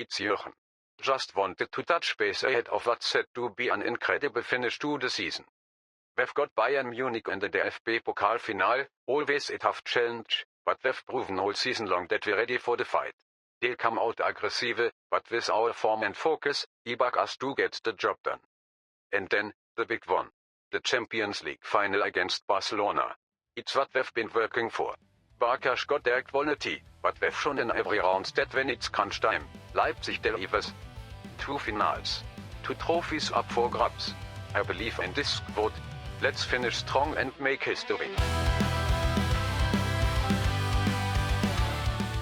It's Jürgen. Just wanted to touch base ahead of what's set to be an incredible finish to the season. We've got Bayern Munich in the DFB-Pokal Final, always a tough challenge, but we've proven all season long that we're ready for the fight. They'll come out aggressive, but with our form and focus, back us to get the job done. And then, the big one. The Champions League final against Barcelona. It's what we've been working for. Barca's got their quality, but we've shown in every round that when it's crunch time, Leipzig delivers. 2 finals. 2 trophies up for grabs. I believe in this squad. Let's finish strong and make history.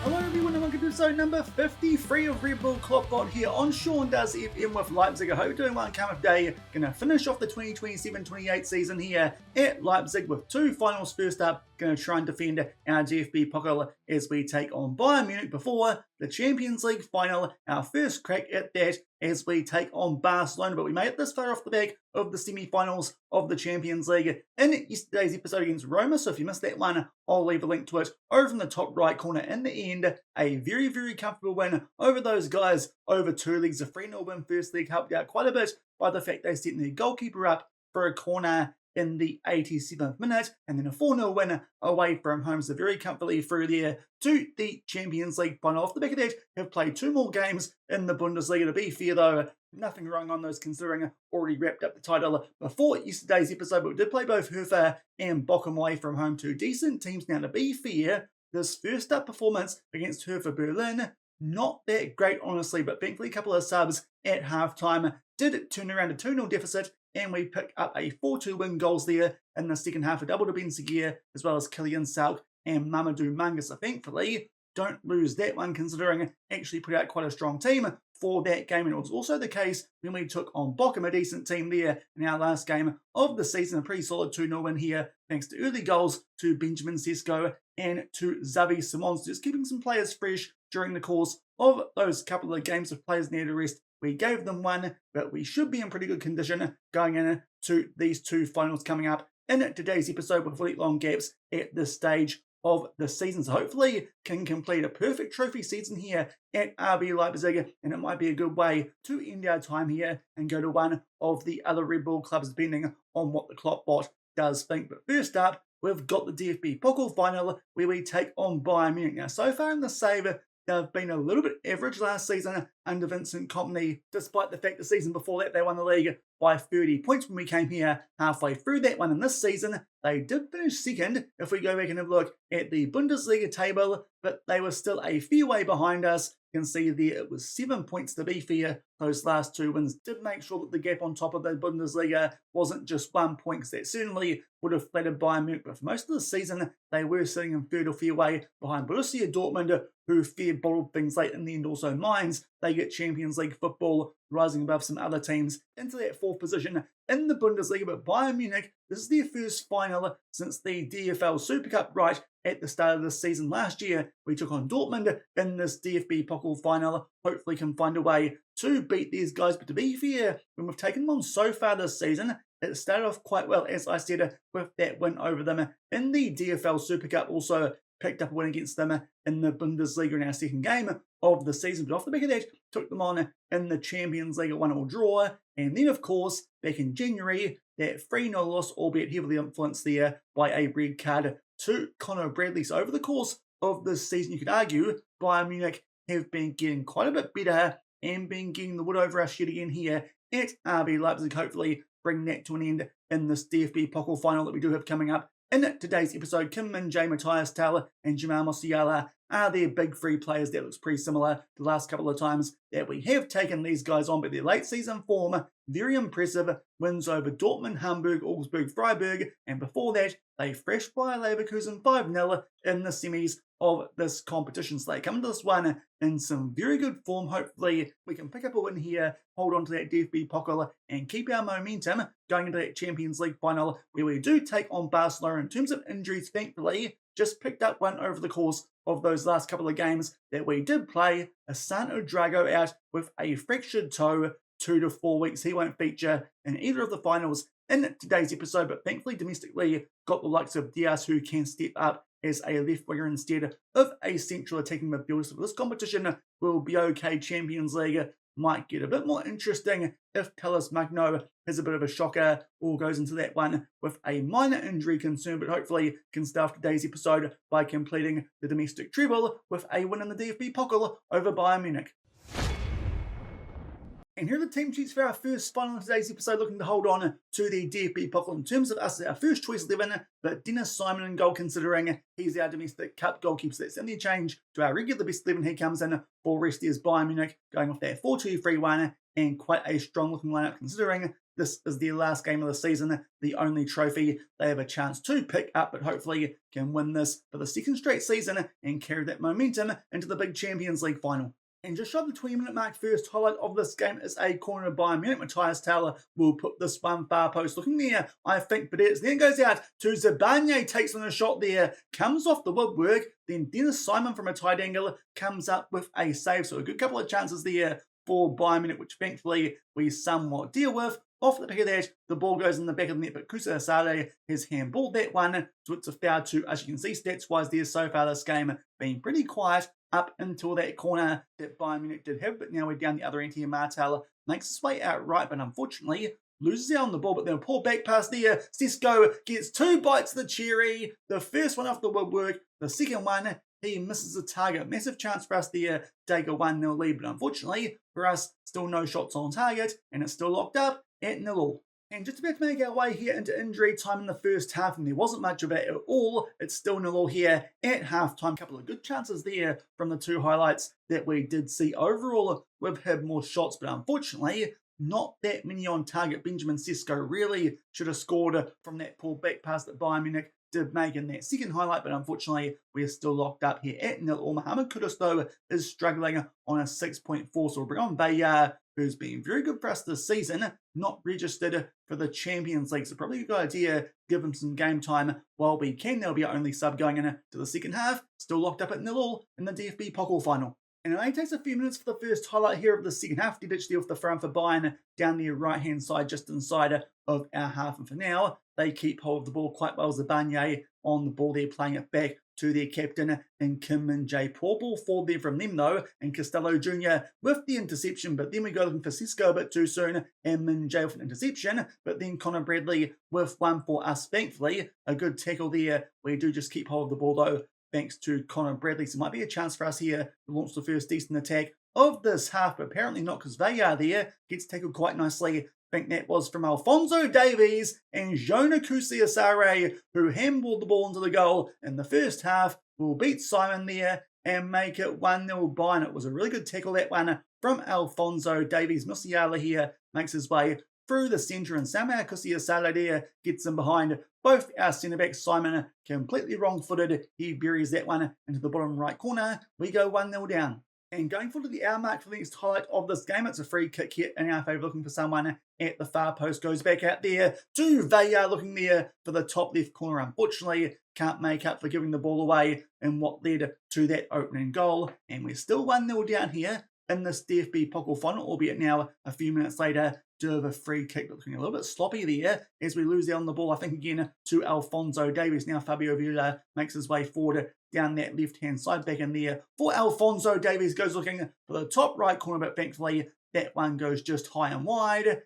Hello everyone and welcome to episode number 53 of Red Bull KloppBot here on Sean Does FM with Leipzig. I hope you're doing well and come of day. Gonna finish off the 2027-28 season here at Leipzig with 2 finals. First up, going to try and defend our DFB-Pokal as we take on Bayern Munich before the Champions League final. Our first crack at that as we take on Barcelona, but we made it this far off the back of the semi-finals of the Champions League in yesterday's episode against Roma. So if you missed that one, I'll leave a link to it over in the top right corner. In the end, a very, very comfortable win over those guys over 2 legs. A 3-0 win first leg helped out quite a bit by the fact they sent their goalkeeper up for a corner in the 87th minute, and then a 4-0 win away from home, so very comfortably through there to the Champions League final. Off the back of that, have played 2 more games in the Bundesliga. To be fair though, nothing wrong on those considering already wrapped up the title before yesterday's episode, but we did play both Hertha and Bochum away from home, 2 decent teams. Now to be fair, this first up performance against Hertha Berlin, not that great honestly, but thankfully a couple of subs at halftime did turn around a 2-0 deficit, and we pick up a 4-2 win goals there in the second half. A double to Ben Seguir, as well as Kylian Salk and Mamadou Manga. So thankfully, don't lose that one, considering actually put out quite a strong team for that game. And it was also the case when we took on Bochum, a decent team there in our last game of the season. A pretty solid 2-0 win here, thanks to early goals to Benjamin Sesko and to Xavi Simons. Just keeping some players fresh during the course of those couple of games of players near to rest. We gave them one, but we should be in pretty good condition going into these 2 finals coming up in today's episode with really long gaps at this stage of the season. So hopefully can complete a perfect trophy season here at RB Leipzig, and it might be a good way to end our time here and go to one of the other Red Bull clubs, depending on what the KloppBot does think. But first up, we've got the DFB-Pokal Final, where we take on Bayern Munich. Now, so far in the save, they've been a little bit average last season under Vincent Kompany, despite the fact the season before that they won the league by 30 points when we came here halfway through that one. In this season, they did finish second if we go back and have a look at the Bundesliga table, but they were still a fair way behind us. You can see there it was 7 points to be fair. Those last 2 wins did make sure that the gap on top of the Bundesliga wasn't just 1 point, because that certainly would have flattered Bayern Munich. But for most of the season, they were sitting in third or fair way behind Borussia Dortmund, who fair bottled things late in the end. Also Mainz, they get Champions League football, rising above some other teams into that 4th position in the Bundesliga. But Bayern Munich, this is their first final since the DFL Super Cup right at the start of this season. Last year, we took on Dortmund in this DFB-Pokal final. Hopefully can find a way to beat these guys. But to be fair, when we've taken them on so far this season, it started off quite well, as I said, with that win over them in the DFL Super Cup. Also picked up a win against them in the Bundesliga in our second game of the season. But off the back of that, took them on in the Champions League, a 1-1 draw. And then, of course, back in January, that 3-0 loss, albeit heavily influenced there by a red card to Conor Bradley. So over the course of this season, you could argue Bayern Munich have been getting quite a bit better and been getting the wood over our shed again here at RB Leipzig. Hopefully bring that to an end in this DFB-Pokal final that we do have coming up. In today's episode, Kim Min-jae, Matthias Tal and Jamal Musiala are their big 3 players. That looks pretty similar the last couple of times that we have taken these guys on, but their late season form, very impressive. Wins over Dortmund, Hamburg, Augsburg, Freiburg, and before that, they thrashed by Leverkusen 5-0 in the semis of this competition. So they come into this one in some very good form. Hopefully we can pick up a win here, hold on to that DFB-Pokal, and keep our momentum going into that Champions League final, where we do take on Barcelona. In terms of injuries, thankfully, just picked up one over the course of those last couple of games that we did play. Asante Drago out with a fractured toe, 2 to 4 weeks. He won't feature in either of the finals in today's episode, but thankfully domestically got the likes of Diaz, who can step up as a left winger instead of a central attacking midfielder. So this competition will be okay. Champions League might get a bit more interesting if Talles Magno has a bit of a shocker or goes into that one with a minor injury concern, but hopefully can start today's episode by completing the domestic treble with a win in the DFB-Pokal over Bayern Munich. And here are the team sheets for our first final of today's episode, looking to hold on to the DFB-Pokal in terms of us, our first choice 11, but Dennis Simon in goal, considering he's our domestic cup goalkeeper. So that's the only change to our regular best 11. He comes in for Restia's Bayern Munich, going off that 4-2-3-1, and quite a strong looking lineup, considering this is their last game of the season, the only trophy they have a chance to pick up, but hopefully can win this for the second straight season and carry that momentum into the big Champions League final. And just shy of the 20-minute mark, first highlight of this game is a corner by Munich. Matthias Taylor will put this one far post looking there, I think, but it then goes out to Zabanye, takes on a shot there, comes off the woodwork, then Dennis Simon from a tight angle comes up with a save. So a good couple of chances there for Bayern Munich, which thankfully we somewhat deal with. Off the back of that, the ball goes in the back of the net, but Kusa Asare has handballed that one, so it's a foul too. As you can see, stats-wise there so far this game being pretty quiet up until that corner that Bayern Munich did have, but now we're down the other end here. Martel makes his way out right, but unfortunately loses out on the ball, but then a poor back pass there. Sesko gets two bites of the cherry, the first one off the woodwork, the second one he misses the target. Massive chance for us there, take a 1-0 lead, but unfortunately for us, still no shots on target, and it's still locked up at 0-0. And just about to make our way here into injury time in the first half, and there wasn't much of it at all. It's still 0-0 here at half-time. Couple of good chances there from the two highlights that we did see. Overall, we've had more shots, but unfortunately, not that many on target. Benjamin Sesko really should have scored from that poor back pass that Bayern Munich did make in that second highlight, but unfortunately, we're still locked up here at 0-0. Mohamed Kudus, though, is struggling on a 6.4, so we'll bring on Bayard, who's been very good for us this season, not registered for the Champions League, so probably a good idea, give him some game time while we can. There'll be our only sub going into the second half, still locked up at 0-0 in the DFB-Pokal Final. And it only takes a few minutes for the first highlight here of the second half. Didic there with the front for Bayern down the right-hand side, just inside of our half. And for now, they keep hold of the ball quite well. Zabanye on the ball there, playing it back to their captain and Kim Min-jae. Poor ball forward there from them though, and Costello Jr. with the interception, but then we go looking for Sesko a bit too soon, and Min-jae with an interception, but then Connor Bradley with one for us. Thankfully, a good tackle there. We do just keep hold of the ball though, thanks to Connor Bradley. So it might be a chance for us here to launch the first decent attack of this half, but apparently not, because Bayard there gets tackled quite nicely. I think that was from Alphonso Davies and Jonah Kusiasare, who handballed the ball into the goal in the first half. Will beat Simon there and make it 1-0 Bayern. It was a really good tackle, that one from Alphonso Davies. Musiala here makes his way through the centre, and somehow Kusiasare there gets in behind both our centre-backs. Simon completely wrong-footed. He buries that one into the bottom right corner. We go 1-0 down. And going forward to the hour mark for the next highlight of this game, it's a free kick here in our favour, looking for someone at the far post. Goes back out there to Veya, looking there for the top left corner. Unfortunately, can't make up for giving the ball away in what led to that opening goal. And we're still 1-0 down here in this DFB-Pokal Final, albeit now a few minutes later, do have a free kick, looking a little bit sloppy there as we lose out on the ball, I think again, to Alphonso Davies. Now Fabio Villa makes his way forward down that left-hand side, back in there for Alphonso Davies, goes looking for the top right corner, but thankfully that one goes just high and wide.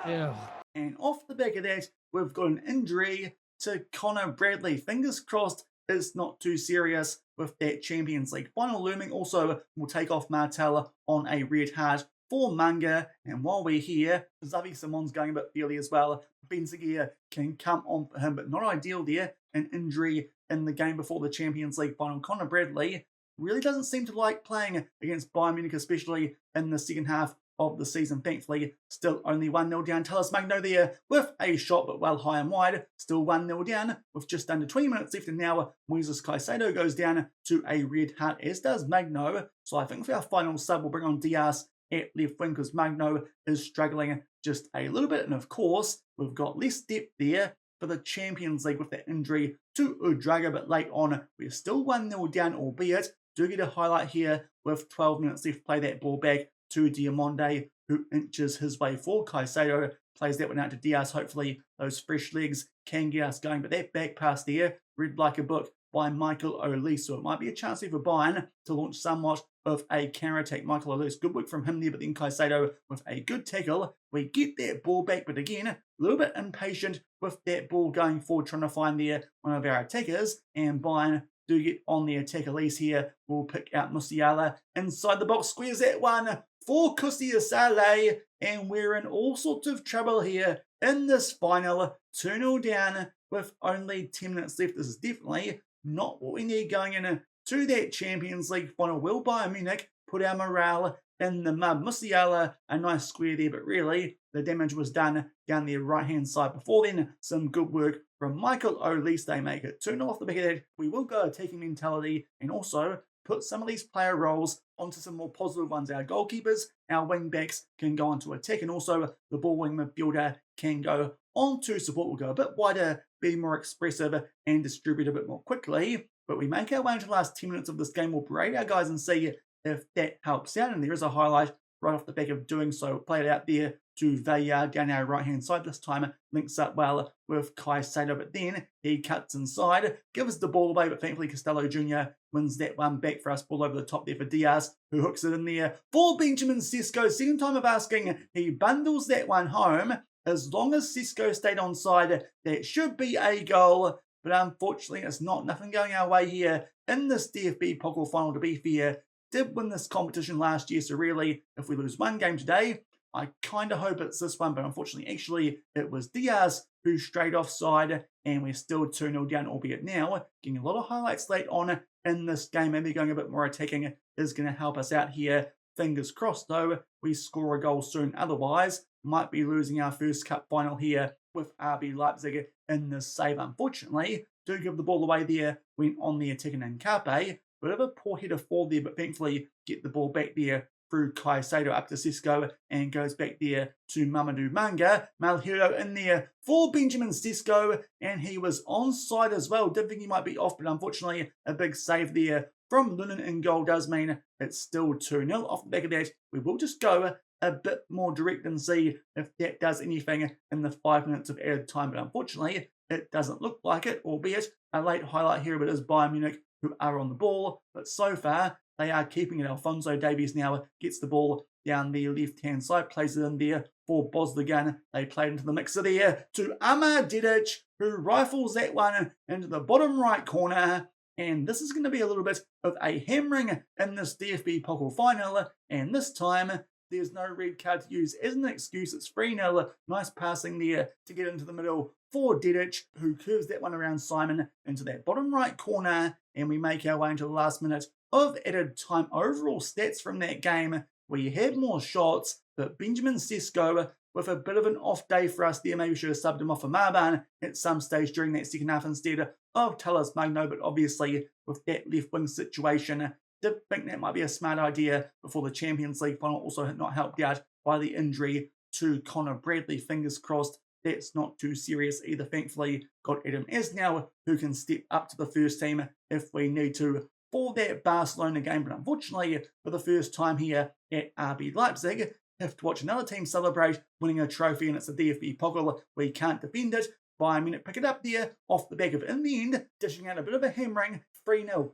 Yeah. And off the back of that, we've got an injury to Connor Bradley. Fingers crossed it's not too serious with that Champions League final looming. Also, we'll take off Martel on a red heart for Manga. And while we're here, Xavi Simon's going a bit fairly as well. Benziger can come on for him, but not ideal there. An injury in the game before the Champions League final. Connor Bradley really doesn't seem to like playing against Bayern Munich, especially in the second half of the season. Thankfully, still only 1-0 down. Talles Magno there with a shot, but well high and wide. Still 1-0 down with just under 20 minutes left. And now Moises Caicedo goes down to a red heart, as does Magno. So I think for our final sub, we'll bring on Diaz at left wing, because Magno is struggling just a little bit. And of course, we've got less depth there for the Champions League with that injury to Udraga, but late on, we're still 1-0 down, albeit do get a highlight here with 12 minutes left. Play that ball back to Diamonde, who inches his way forward. Caicedo plays that one out to Diaz. Hopefully, those fresh legs can get us going, but that back pass there read like a book by Michael Olise. So it might be a chance here for Bayern to launch somewhat of a counter-attack. Michael Olise, good work from him there, but then Caicedo with a good tackle. We get that ball back, but again, a little bit impatient with that ball going forward, trying to find there one of our attackers, and Bayern do get on the attack. Elise here will pick out Musiala inside the box, squares that one for Kusiasale, and we're in all sorts of trouble here in this final. 2-0 down with only 10 minutes left. This is definitely not what we need going into that Champions League final. Will Bayern Munich put our morale in the mud? Musiala, a nice square there, but really the damage was done down the right-hand side before then. Some good work from Michael Olise. They make it 2-0 off the back of that. We will go attacking mentality and also put some of these player roles onto some more positive ones. Our goalkeepers, our wing-backs can go on to attack, and also the ball-wing midfielder can go on to support. We'll go a bit wider, be more expressive, and distribute a bit more quickly. But we make our way into the last 10 minutes of this game. We'll berate our guys and see if that helps out. And there is a highlight right off the back of doing so. Play it out there to Vallar down our right-hand side. This time links up well with Caicedo, but then he cuts inside, gives the ball away, but thankfully Costello Jr. wins that one back for us. Ball over the top there for Diaz, who hooks it in there for Benjamin Sesko. Second time of asking, he bundles that one home. As long as Sesko stayed onside, that should be a goal. But unfortunately, it's not. Nothing going our way here in this DFB-Pokal Final. To be fair, did win this competition last year, so really, if we lose one game today, I kind of hope it's this one, but unfortunately, actually, it was Diaz who strayed offside, and we're still 2-0 down, albeit now getting a lot of highlights late on in this game. Maybe going a bit more attacking is going to help us out here. Fingers crossed, though, we score a goal soon. Otherwise, might be losing our first cup final here with RB Leipzig in this save. Unfortunately, do give the ball away there, went on the attacking and Carpe. Bit of a poor header forward there, but thankfully get the ball back there through Caicedo up to Sesko, and goes back there to Mamadou Manga. Malhero in there for Benjamin Sesko, and he was onside as well. Did think he might be off, but unfortunately a big save there from Lunin in goal does mean it's still 2-0. Off the back of that, we will just go a bit more direct and see if that does anything in the 5 minutes of added time, but unfortunately it doesn't look like it, albeit a late highlight here, but it is Bayern Munich who are on the ball, but so far they are keeping it. Alphonso Davies now gets the ball down the left-hand side, plays it in there for Boslegan. They played into the mixer there to Amar Dedic, who rifles that one into the bottom right corner. And this is going to be a little bit of a hammering in this DFB-Pokal Final, and this time there's no red card to use as an excuse. It's 3-0. Nice passing there to get into the middle for Dedic, who curves that one around Simon into that bottom right corner. And we make our way into the last minute of added time. Overall stats from that game, we had more shots, but Benjamin Sesko with a bit of an off day for us there. Maybe we should have subbed him off for Marban at some stage during that second half instead of Talas Magno. But obviously with that left wing situation, did think that might be a smart idea before the Champions League final. Also not helped out by the injury to Connor Bradley. Fingers crossed that's not too serious either. Thankfully got Adam Esnau, who can step up to the first team if we need to for that Barcelona game. But unfortunately, for the first time here at RB Leipzig, have to watch another team celebrate winning a trophy, and it's a DFB Pokal. We can't defend it. Bayern Munich pick it up there off the back of it. In the end, dishing out a bit of a hammering, 3-0.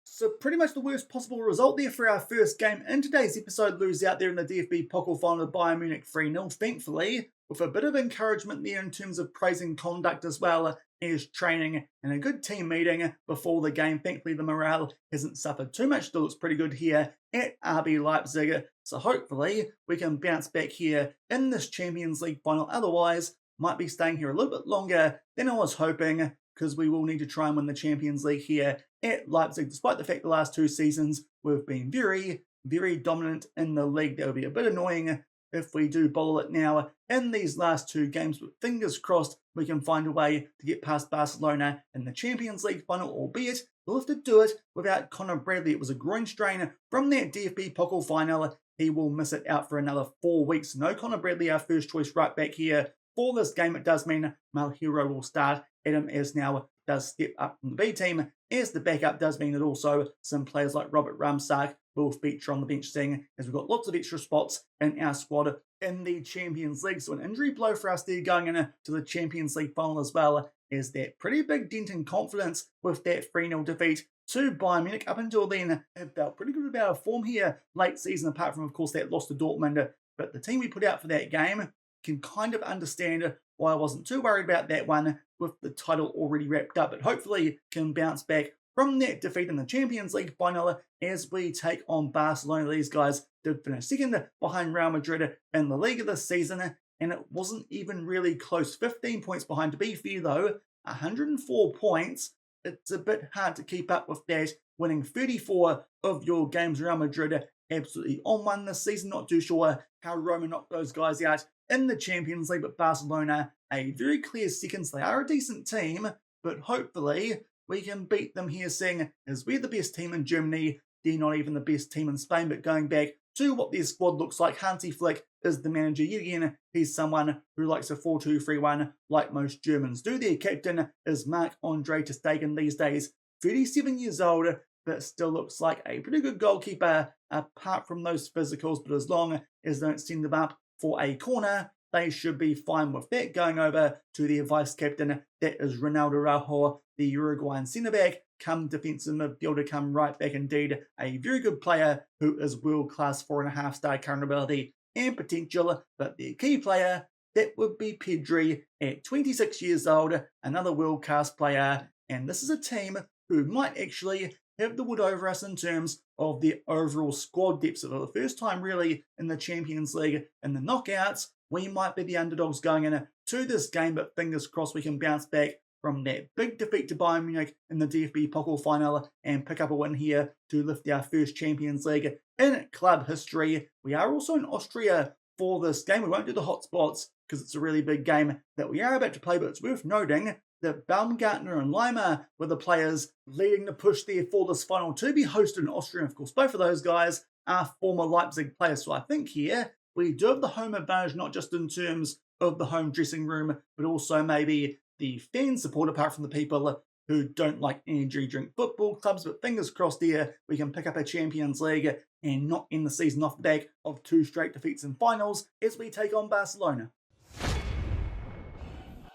So pretty much the worst possible result there for our first game in today's episode. Lose out there in the DFB Pokal Final, Bayern Munich 3-0. Thankfully, with a bit of encouragement there in terms of praising conduct as well as training and a good team meeting before the game. Thankfully, the morale hasn't suffered too much. Still looks pretty good here at RB Leipzig. So hopefully we can bounce back here in this Champions League final. Otherwise, might be staying here a little bit longer than I was hoping, because we will need to try and win the Champions League here at Leipzig. Despite the fact the last 2 seasons we've been very, very dominant in the league. That would be a bit annoying if we do bottle it now in these last 2 games. But fingers crossed we can find a way to get past Barcelona in the Champions League final, albeit we'll have to do it without Connor Bradley. It was a groin strain from that DFB Pokal Final. He will miss it out for another 4 weeks. No Connor Bradley, our first choice right back here for this game. It does mean Malhero will start. Adam Esnau does step up from the B team as the backup. Does mean that also some players like Robert Ramsark will feature on the bench, seeing as we've got lots of extra spots in our squad in the Champions League. So an injury blow for us there going into the Champions League final as well is that pretty big dent in confidence with that 3-0 defeat to Bayern Munich. Up until then, have felt pretty good about our form here late season, apart from, of course, that loss to Dortmund. But the team we put out for that game can kind of understand why I wasn't too worried about that one with the title already wrapped up. But hopefully can bounce back from that defeat in the Champions League final as we take on Barcelona. These guys did finish second behind Real Madrid in the league this season, and it wasn't even really close. 15 points behind. To be fair though, 104 points. It's a bit hard to keep up with that, winning 34 of your games. Real Madrid absolutely on one this season. Not too sure how Roma knocked those guys out in the Champions League, but Barcelona, a very clear second. They are a decent team, but hopefully we can beat them here, seeing as we're the best team in Germany. They're not even the best team in Spain. But going back to what their squad looks like, Hansi Flick is the manager yet again. He's someone who likes a 4-2-3-1 like most Germans do. Their captain is Marc-Andre ter Stegen these days, 37 years old, but still looks like a pretty good goalkeeper apart from those physicals. But as long as they don't send them up for a corner, they should be fine with that. Going over to their vice captain, that is Ronaldo Araujo, the Uruguayan centre-back, come defensive midfielder, come right back indeed. A very good player who is world-class, 4.5-star current ability and potential. But their key player, that would be Pedri at 26 years old, another world-class player. And this is a team who might actually have the wood over us in terms of their overall squad depth. So for the first time really in the Champions League and the knockouts, we might be the underdogs going into this game, but fingers crossed we can bounce back from that big defeat to Bayern Munich in the DFB-Pokal Final and pick up a win here to lift our first Champions League in club history. We are also in Austria for this game. We won't do the hotspots because it's a really big game that we are about to play, but it's worth noting that Baumgartner and Lima were the players leading the push there for this final to be hosted in Austria. And of course, both of those guys are former Leipzig players. So I think here we do have the home advantage, not just in terms of the home dressing room, but also maybe the fan support, apart from the people who don't like energy drink football clubs. But fingers crossed here, we can pick up a Champions League and not end the season off the back of 2 straight defeats in finals as we take on Barcelona.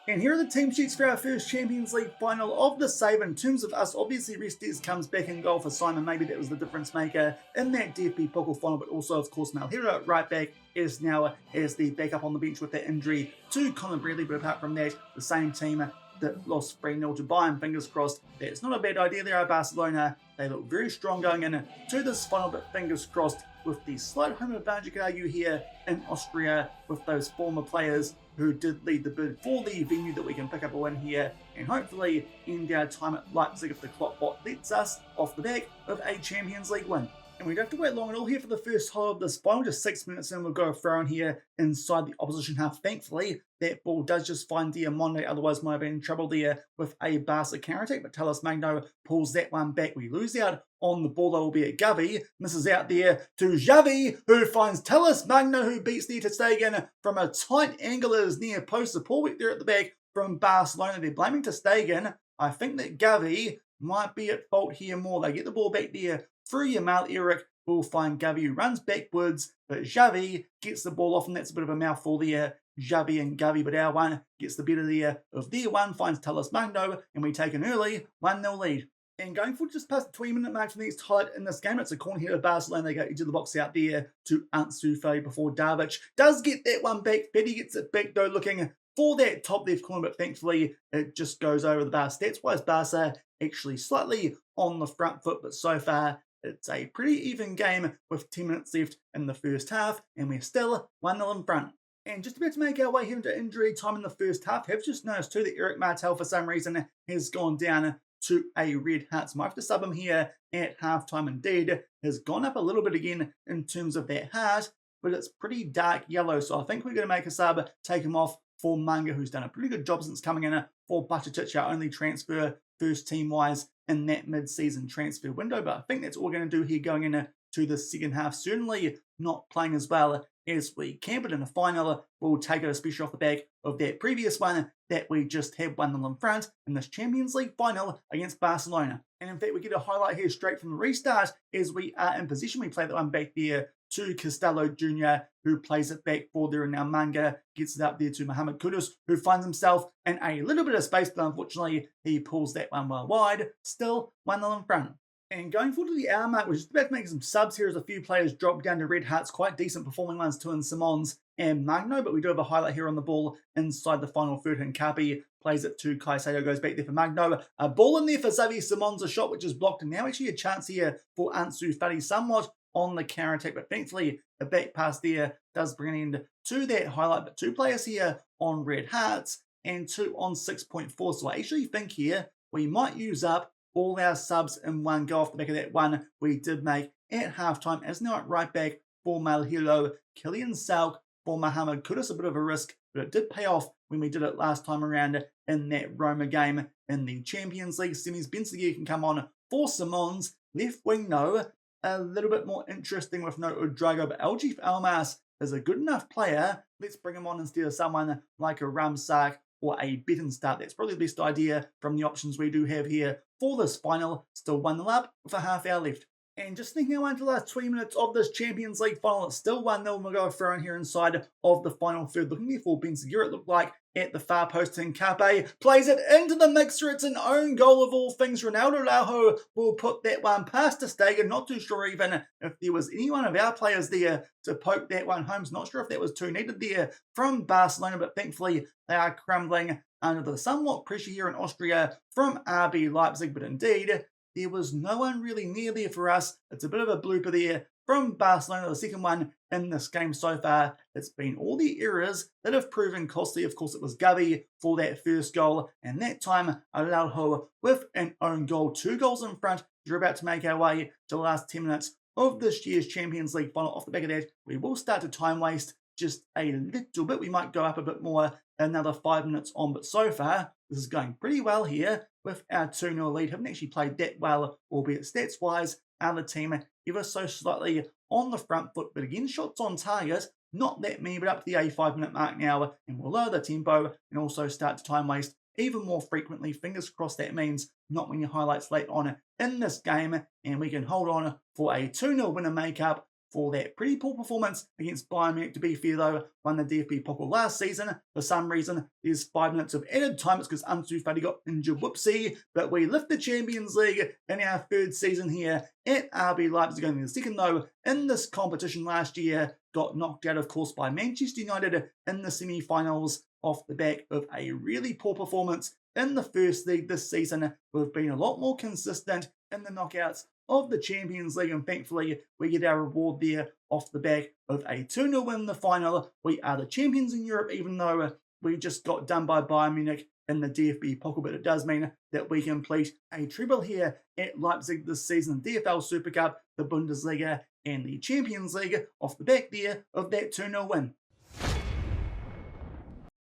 And here are the team sheets for our first Champions League final of the save. In terms of us, obviously Restes comes back in goal for Simon. Maybe that was the difference maker in that DFB-Pokal final, but also, of course, Malhero at right back is now as the backup on the bench with that injury to Conor Bradley. But apart from that, the same team that lost 3-0 to Bayern. Fingers crossed that's not a bad idea. There are Barcelona. They look very strong going into this final, but fingers crossed with the slight home advantage, you could argue, here in Austria with those former players who did lead the bid for the venue, that we can pick up a win here and hopefully end our time at Leipzig if the KloppBot lets us off the back of a Champions League win. And we don't have to wait long at all here for the first half of this final. Just 6 minutes in, we'll go a throw in here inside the opposition half. Thankfully, that ball does just find Diamande, otherwise might have been in trouble there with a Barca counter-attack, but Talles Magno pulls that one back. We lose out on the ball, that will be at Gavi. Misses out there to Xavi, who finds Talles Magno, who beats there to Stegen from a tight angle as near post. Support there at the back from Barcelona. They're blaming ter Stegen. I think that Gavi might be at fault here more. They get the ball back there through Yamal. Eric will find Gavi, who runs backwards, but Xavi gets the ball off, and that's a bit of a mouthful there. Xavi and Gavi, but our one gets the better there of their one, finds Talles Magno, and we take an early 1-0 lead. And going forward just past the 20-minute mark for the next highlight in this game, it's a corner here to Barcelona. They go into the box out there to Ansu Fati before Davic does get that one back. Fati gets it back though, looking for that top left corner, but thankfully it just goes over the bar. Stats-wise, Barca actually slightly on the front foot, but so far it's a pretty even game with 10 minutes left in the first half, and we're still 1-0 in front. And just about to make our way here into injury time in the first half, have just noticed too that Eric Martel for some reason has gone down to a red heart. So I might have to sub him here at halftime. Indeed, has gone up a little bit again in terms of that heart, but it's pretty dark yellow. So I think we're going to make a sub, take him off for Manga, who's done a pretty good job since coming in for Buttertich, our only transfer first team-wise in that mid-season transfer window. But I think that's all we're going to do here going into the second half. Certainly not playing as well as we camp it in the final. We'll take it especially off the back of that previous one that we just had 1-0 in front in this Champions League final against Barcelona. And in fact, we get a highlight here straight from the restart as we are in possession. We play that one back there to Costello Jr., who plays it back for there, and now Manga gets it up there to Mohamed Kudus, who finds himself in a little bit of space, but unfortunately he pulls that one well wide. Still 1-0 in front. And going forward to the hour mark, we're just about to make some subs here as a few players drop down to red hearts, quite decent performing ones, Tuan Simons and Magno, but we do have a highlight here on the ball inside the final third, and Kapi plays it to Caicedo, goes back there for Magno. A ball in there for Xavi Simons, a shot which is blocked, and now actually a chance here for Ansu Fati, somewhat on the counter attack, but thankfully a back pass there does bring an end to that highlight. But two players here on red hearts and two on 6.4, so I actually think here we might use up all our subs in one go off the back of that one we did make at halftime. As now at right back for Malhilo, Kylian Salk for Mohamed Kudus, a bit of a risk, but it did pay off when we did it last time around in that Roma game in the Champions League semis. Benziger can come on for Simons. Left wing, no, a little bit more interesting with no Udrago, but Aljif Almas is a good enough player. Let's bring him on instead of someone like a Ramsak or a Bettenstart. That's probably the best idea from the options we do have here for this final. Still 1-0 up with a half hour left. And just thinking around to the last 20 minutes of this Champions League final, it's still 1-0. We'll go throw in here inside of the final third. Looking there for Benziger, it looked like at the far post, and Cape plays it into the mixer. It's an own goal of all things. Ronaldo Araujo will put that one past Stegen. Not too sure even if there was any one of our players there to poke that one home. Not sure if that was too needed there from Barcelona, but thankfully they are crumbling under the somewhat pressure here in Austria from RB Leipzig. But indeed, there was no one really near there for us. It's a bit of a blooper there from Barcelona, the second one in this game so far. It's been all the errors that have proven costly. Of course, it was Gavi for that first goal, and that time Araujo with an own goal. 2 goals in front. We're about to make our way to the last 10 minutes of this year's Champions League final. Off the back of that, we will start to time waste just a little bit. We might go up a bit more another 5 minutes on, but so far this is going pretty well here with our 2-0 lead. Haven't actually played that well, albeit stats-wise, our team ever so slightly on the front foot, but again, shots on target, not that many, but up to the 85-minute mark now, and we'll lower the tempo and also start to time waste even more frequently. Fingers crossed that means not many highlights late on in this game, and we can hold on for a 2-0 winner make-up for that pretty poor performance against Bayern Munich. To be fair though, won the DFB-Pokal last season. For some reason, there's 5 minutes of added time. It's because Ansu Fati got injured, whoopsie. But we lift the Champions League in our third season here at RB Leipzig. Only the second though in this competition last year. Got knocked out, of course, by Manchester United in the semi-finals off the back of a really poor performance in the first league this season. We've been a lot more consistent in the knockouts of the Champions League, and thankfully we get our reward there off the back of a 2-0 win in the final. We are the champions in Europe, even though we just got done by Bayern Munich in the DFB-Pokal, but it does mean that we complete a treble here at Leipzig this season: the DFL Super Cup, the Bundesliga, and the Champions League off the back there of that 2-0 win.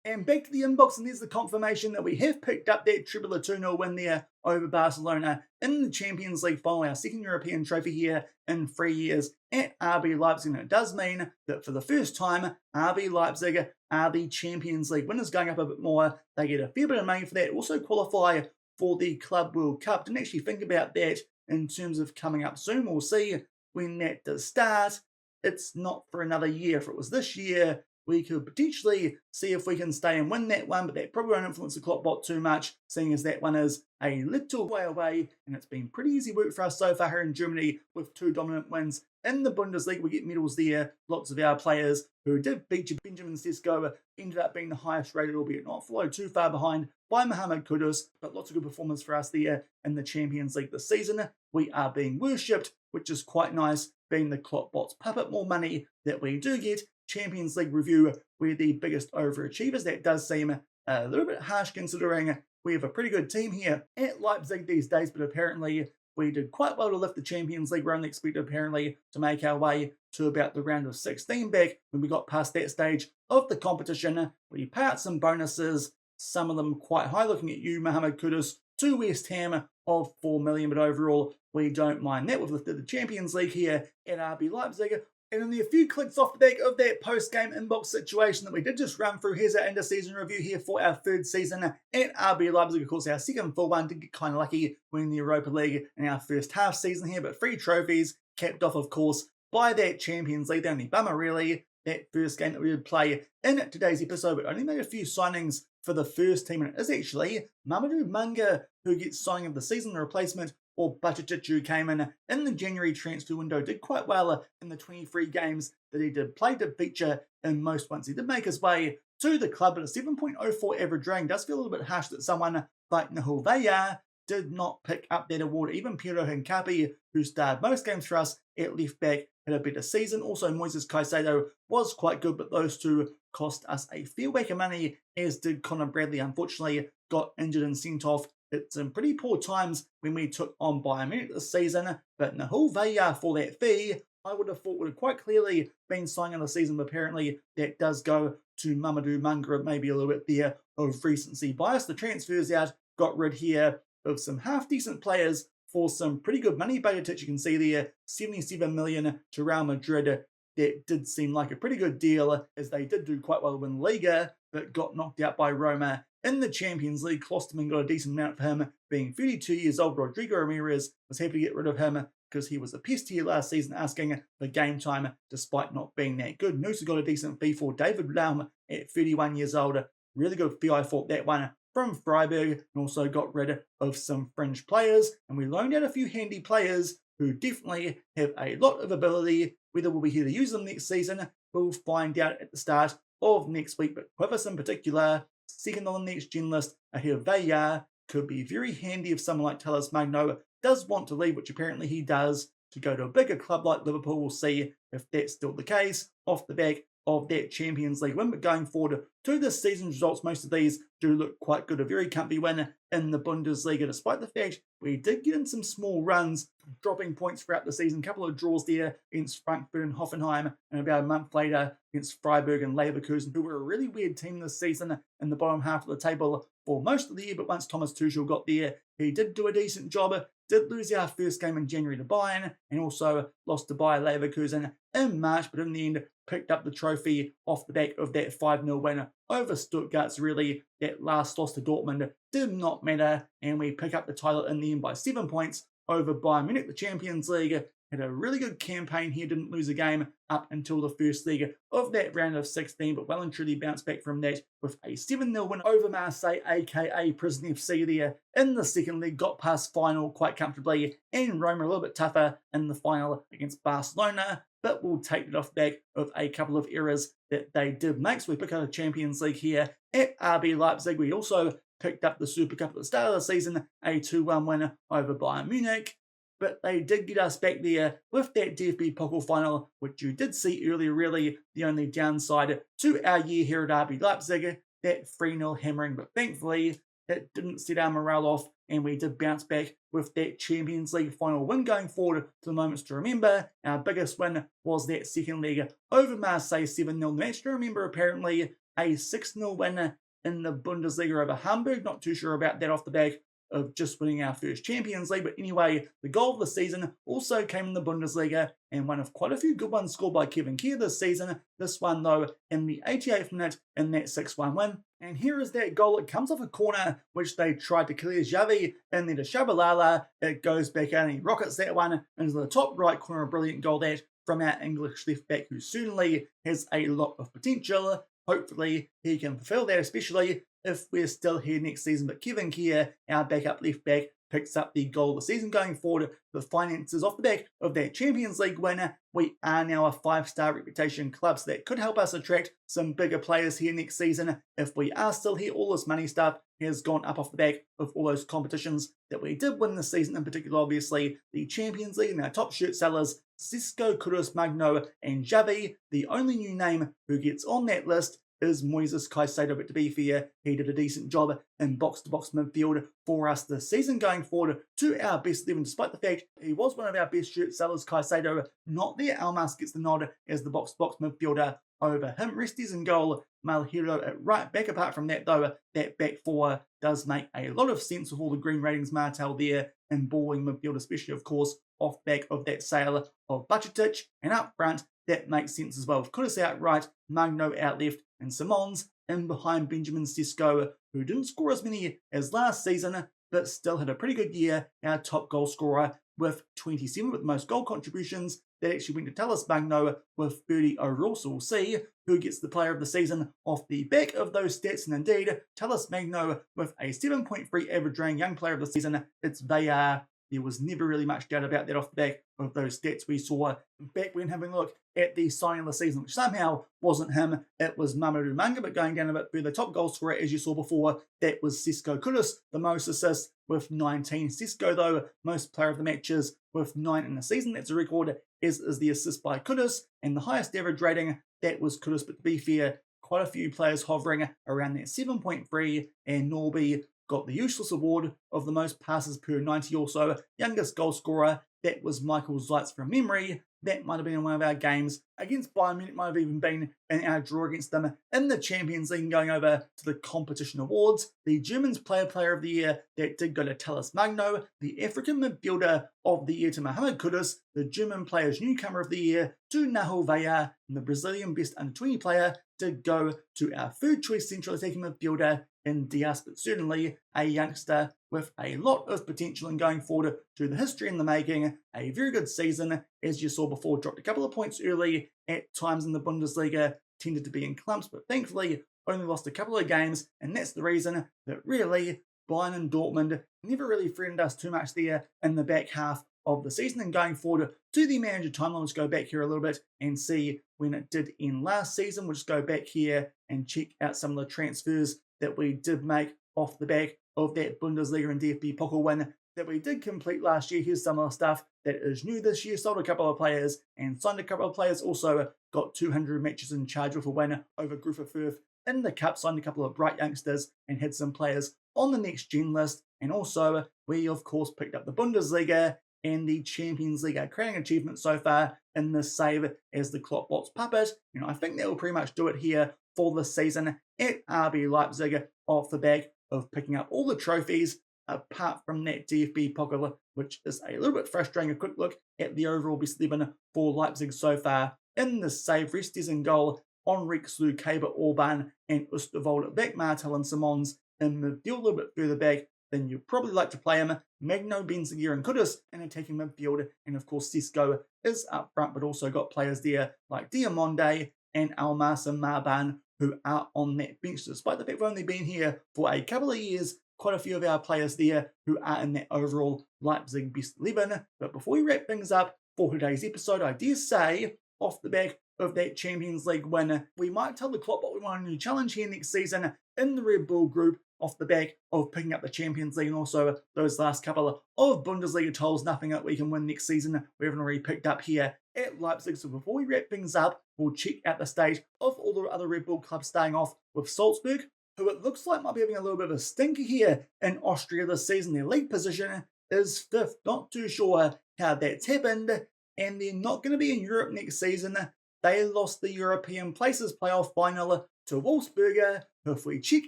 And back to the inbox, and there's the confirmation that we have picked up that treble, 2-0 win there over Barcelona in the Champions League final, our second European trophy here in 3 years at RB Leipzig. And it does mean that for the first time, RB Leipzig are the Champions League winners, going up a bit more. They get a fair bit of money for that. Also qualify for the Club World Cup. Didn't actually think about that in terms of coming up soon. We'll see when that does start. It's not for another year. If it was this year, we could potentially see if we can stay and win that one, but that probably won't influence the KloppBot too much, seeing as that one is a little way away, and it's been pretty easy work for us so far here in Germany with 2 dominant wins in the Bundesliga. We get medals there. Lots of our players who did feature Benjamin Sesko ended up being the highest rated, albeit not followed too far behind by Mohamed Kudus, but lots of good performance for us there in the Champions League this season. We are being worshipped, which is quite nice, being the KloppBot's puppet. More money that we do get. Champions League review, we're the biggest overachievers. That does seem a little bit harsh considering we have a pretty good team here at Leipzig these days, but apparently we did quite well to lift the Champions League. We're only expected apparently to make our way to about the round of 16 back. When we got past that stage of the competition, we pay out some bonuses, some of them quite high. Looking at you, Mohamed Kudus, to West Ham of 4 million, but overall we don't mind that. We've lifted the Champions League here at RB Leipzig And only a few clicks off the back of that post-game inbox situation that we did just run through, here's our end-of-season review here for our third season at RB Leipzig. Of course, our second full one, did get kind of lucky winning the Europa League in our first half season here, but 3 trophies, capped off, of course, by that Champions League. The only bummer, really, that first game that we would play in today's episode, but only made a few signings for the first team, and it is actually Mamadou Manga who gets signing of the season, the replacement or Buttigieg, who came in the January transfer window, did quite well in the 23 games that he did play, did feature in most ones. He did make his way to the club, but a 7.04 average rating does feel a little bit harsh that someone like Nahul Veya did not pick up that award. Even Piero Hincapi, who starred most games for us at left back, had a better season. Also, Moises Caicedo was quite good, but those two cost us a fair whack of money, as did Connor Bradley. Unfortunately, got injured and sent off. It's in pretty poor times when we took on Bayern Munich this season, but Nahul Veya for that fee, I would have thought would have quite clearly been signing of the season, but apparently that does go to Mamadou Manga, maybe a little bit there of recency bias. The transfers out got rid here of some half-decent players for some pretty good money. Buttigieg, you can see there, 77 million to Real Madrid. That did seem like a pretty good deal, as they did do quite well in Liga, but got knocked out by Roma in the Champions League. Klosterman got a decent amount for him, being 32 years old. Rodrigo Ramirez was happy to get rid of him because he was a pest here last season, asking for game time despite not being that good. Nusa got a decent fee for David Laum at 31 years old. Really good fee, I thought, that one from Freiburg, and also got rid of some fringe players. And we loaned out a few handy players who definitely have a lot of ability. Whether we'll be here to use them next season, we'll find out at the start of next week. But Quivers in particular, second on the next gen list, ahead of Veya, could be very handy if someone like Talis Magno does want to leave, which apparently he does, to go to a bigger club like Liverpool. We'll see if that's still the case off the back of that Champions League win. But going forward to this season's results, most of these do look quite good. A very comfy win in the Bundesliga, despite the fact we did get in some small runs, dropping points throughout the season. A couple of draws there against Frankfurt and Hoffenheim, and about a month later against Freiburg and Leverkusen, who were a really weird team this season in the bottom half of the table for most of the year. But once Thomas Tuchel got there, he did do a decent job. Did lose our first game in January to Bayern, and also lost to Bayer Leverkusen in March, but in the end picked up the trophy off the back of that 5-0 win over Stuttgart's. Really, that last loss to Dortmund did not matter, and we pick up the title in the end by 7 points over Bayern Munich. The Champions League had a really good campaign here, didn't lose a game up until the first leg of that round of 16, but well and truly bounced back from that with a 7-0 win over Marseille, aka Prison FC there in the second leg. Got past final quite comfortably, and Roma a little bit tougher in the final against Barcelona, but we'll take it off the back of a couple of errors that they did make. So we pick up a Champions League here at RB Leipzig. We also picked up the Super Cup at the start of the season, a 2-1 win over Bayern Munich. But they did get us back there with that DFB-Pokal Final, which you did see earlier. Really, the only downside to our year here at RB Leipzig, that 3-0 hammering. But thankfully, it didn't set our morale off, and we did bounce back with that Champions League final win. Going forward to the moments to remember, our biggest win was that second leg over Marseille, 7-0 match to remember. Apparently, a 6-0 win in the Bundesliga over Hamburg. Not too sure about that off the back of just winning our first Champions League. But anyway, the goal of the season also came in the Bundesliga, and one of quite a few good ones scored by Kevin Keir this season. This one, though, in the 88th minute in that 6-1 win. And here is that goal. It comes off a corner, which they tried to clear Xavi, and then to Shabalala. It goes back out, and he rockets that one into the top right corner. A brilliant goal that from our English left back, who certainly has a lot of potential. Hopefully, he can fulfill that, especially if we're still here next season. But Kevin Keir, our backup left back, picks up the goal of the season. Going forward, the finances off the back of that Champions League winner, we are now a 5-star reputation club, so that could help us attract some bigger players here next season. If we are still here, all this money stuff has gone up off the back of all those competitions that we did win this season, in particular, obviously, the Champions League. And our top shirt sellers, Cisco, Kudus, Magno, and Xavi. The only new name who gets on that list is Moises Caicedo, but to be fair, he did a decent job in box-to-box midfield for us this season. Going forward to our best 11, despite the fact he was one of our best shirt sellers, Caicedo not there. Almas gets the nod as the box-to-box midfielder over him. Restes in goal, Malhero at right back. Apart from that, though, that back four does make a lot of sense with all the green ratings. Martel there in balling midfield, especially, of course, off back of that sale of Buttigieg. And up front, that makes sense as well. With Kudus out right, Magno out left, and Simons in behind Benjamin Sesko, who didn't score as many as last season, but still had a pretty good year, our top goal scorer with 27 with the most goal contributions. That actually went to Tallis Magno with 30 overall, so we'll see who gets the player of the season off the back of those stats. And indeed, Tallis Magno with a 7.3 average rating, young player of the season, it's Bayern. There was never really much doubt about that off the back of those stats we saw back when having a look at the signing of the season, which somehow wasn't him, it was Mamadou Manga. But going down a bit further, top goal scorer, as you saw before, that was Sesko Kudus, the most assists with 19. Sesko, though, most player of the matches with 9 in the season. That's a record, as is the assist by Kudus, and the highest average rating, that was Kudus. But to be fair, quite a few players hovering around that 7.3, and Norby got the useless award of the most passes per 90 also. Youngest goal scorer, that was Michael Zeitz from memory. That might have been in one of our games against Bayern Munich, might have even been in our draw against them in the Champions League. Going over to the competition awards, the German's player of the year, that did go to Tallis Magno. The African midfielder of the year to Mohamed Kudus. The German player's newcomer of the year to Nahel Vaya. And the Brazilian best under 20 player did go to our third choice central attacking midfielder in Diaz, but certainly a youngster with a lot of potential and going forward to the history in the making. A very good season, as you saw before, dropped a couple of points early at times in the Bundesliga, tended to be in clumps, but thankfully only lost a couple of games, and that's the reason that really Bayern and Dortmund never really threatened us too much there in the back half of the season. And going forward to the manager timeline, let's go back here a little bit and see when it did end last season. We'll just go back here and check out some of the transfers that we did make off the back of that Bundesliga and DFB-Pokal win that we did complete last year. Here's some of the stuff that is new this year. Sold a couple of players and signed a couple of players. Also got 200 matches in charge with a win over Grufer Firth in the Cup. Signed a couple of bright youngsters and had some players on the next gen list. And also, we of course picked up the Bundesliga and the Champions League, a crowning achievement so far in this save as the KloppBot's puppet. I think that will pretty much do it here for the season at RB Leipzig, off the back of picking up all the trophies apart from that DFB-Pokal, which is a little bit frustrating. A quick look at the overall best 11 for Leipzig so far in the save. Restes in goal, Henrik Slukaber, Orban and Oosterwolde at back, Martel and Simons in midfield. A little bit further back than you'd probably like to play him, Magno, Benziger and Kudus in attacking midfield, and of course Sesko is up front, but also got players there like Diamonde and Almas and Marban who are on that bench, despite the fact we've only been here for a couple of years. Quite a few of our players there who are in that overall Leipzig best 11. But before we wrap things up for today's episode, I dare say, off the back of that Champions League win, we might tell the KloppBot we want a new challenge here next season in the Red Bull group, off the back of picking up the Champions League and also those last couple of Bundesliga titles. Nothing that we can win next season we haven't already picked up here at Leipzig. So before we wrap things up, we'll check out the state of all the other Red Bull clubs, starting off with Salzburg, who it looks like might be having a little bit of a stinker here in Austria this season. Their league position is 5th. Not too sure how that's happened, and they're not going to be in Europe next season. They lost the European Places playoff final to Wolfsburger, who, if we check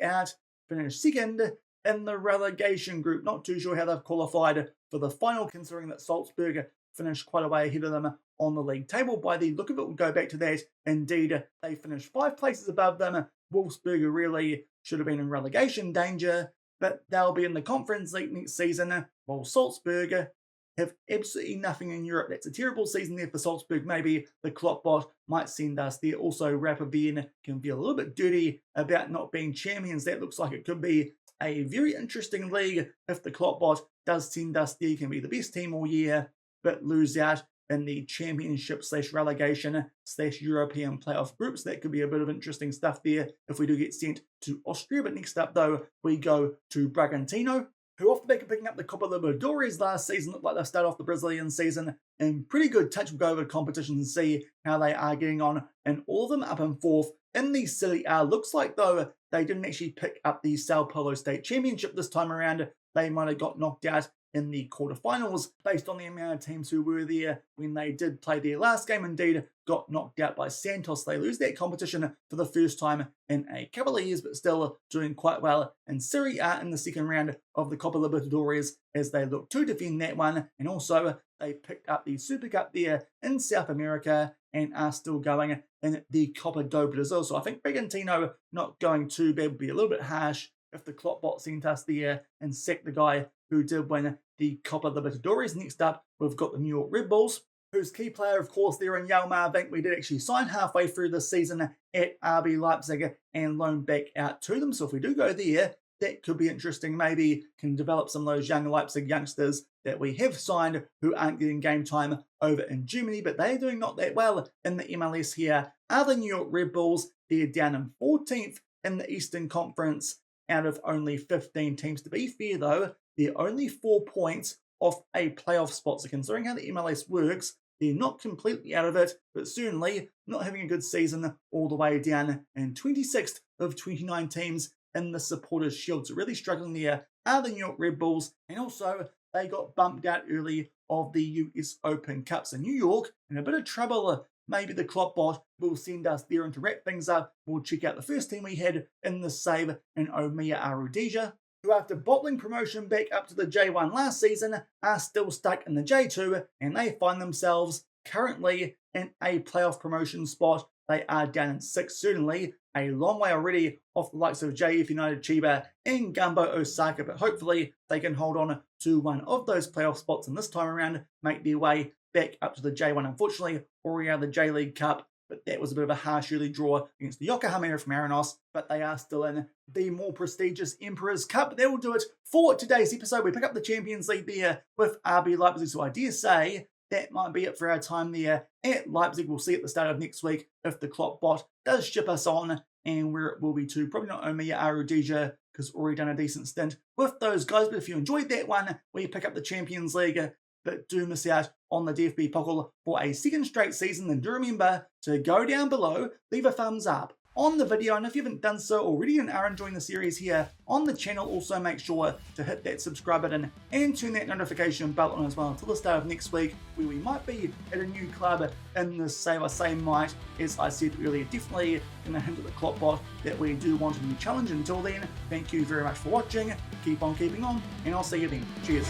out, finished 2nd in the relegation group. Not too sure how they've qualified for the final, considering that Salzburg finished quite a way ahead of them on the league table. By the look of it, we'll go back to that. Indeed, they finished 5 places above them. Wolfsburg really should have been in relegation danger, but they'll be in the Conference League next season, while Salzburg have absolutely nothing in Europe. That's a terrible season there for Salzburg. Maybe the KloppBot might send us there. Also, Rapid Wien can feel a little bit dirty about not being champions. That looks like it could be a very interesting league if the KloppBot does send us there. Can be the best team all year, but lose out in the championship/relegation/European playoff groups. That could be a bit of interesting stuff there if we do get sent to Austria. But next up, though, we go to Bragantino, who off the back of picking up the Copa Libertadores last season, look like they'll start off the Brazilian season in pretty good touch. We'll go over the competitions and see how they are getting on, and all of them up in 4th in the Serie A. Looks like, though, they didn't actually pick up the Sao Paulo State Championship this time around. They might have got knocked out in the quarterfinals based on the amount of teams who were there when they did play their last game. Indeed, got knocked out by Santos. They lose that competition for the first time in a couple of years, but still doing quite well in Serie A in the second round of the Copa Libertadores as they look to defend that one. And also, they picked up the Super Cup there in South America and are still going in the Copa do Brasil. So I think Bragantino not going too bad would be a little bit harsh if the KloppBot sent us there and sacked the guy who did win the Copa Libertadores. Next up, we've got the New York Red Bulls, whose key player, of course, there in Yalmar Bank, we did actually sign halfway through the season at RB Leipzig and loan back out to them. So if we do go there, that could be interesting. Maybe can develop some of those young Leipzig youngsters that we have signed who aren't getting game time over in Germany, but they're doing not that well in the MLS here. Are the New York Red Bulls? They're down in 14th in the Eastern Conference out of only 15 teams. To be fair, though, they're only 4 points off a playoff spot. So considering how the MLS works, they're not completely out of it, but certainly not having a good season all the way down in 26th of 29 teams in the Supporters' Shield. So really struggling there are the New York Red Bulls. And also, they got bumped out early of the US Open Cup. So New York in a bit of trouble. Maybe the KloppBot will send us there, and to wrap things up, we'll check out the first team we had in the save in Omiya Arudija, who after bottling promotion back up to the J1 last season are still stuck in the J2, and they find themselves currently in a playoff promotion spot. They are down in 6th, certainly a long way already off the likes of JF United Chiba and Gumbo Osaka, but hopefully they can hold on to one of those playoff spots and this time around make their way back up to the J1. Unfortunately, already out of the J-League Cup, but that was a bit of a harsh early draw against the Yokohama F. Marinos, but they are still in the more prestigious Emperor's Cup. That will do it for today's episode. We pick up the Champions League there with RB Leipzig, so I dare say that might be it for our time there at Leipzig. We'll see at the start of next week if the KloppBot does ship us on and where it will be to. Probably not Omiya Arudija, because already done a decent stint with those guys. But if you enjoyed that one, where you pick up the Champions League, but do miss out on the DFB-Pokal for a second straight season, then do remember to go down below, leave a thumbs up on the video, and if you haven't done so already and are enjoying the series here on the channel, also make sure to hit that subscribe button and turn that notification bell on as well until the start of next week, where we might be at a new club in the save. I say might, as I said earlier, definitely going to hint at the KloppBot that we do want a new challenge. Until then, thank you very much for watching, keep on keeping on, and I'll see you then. Cheers.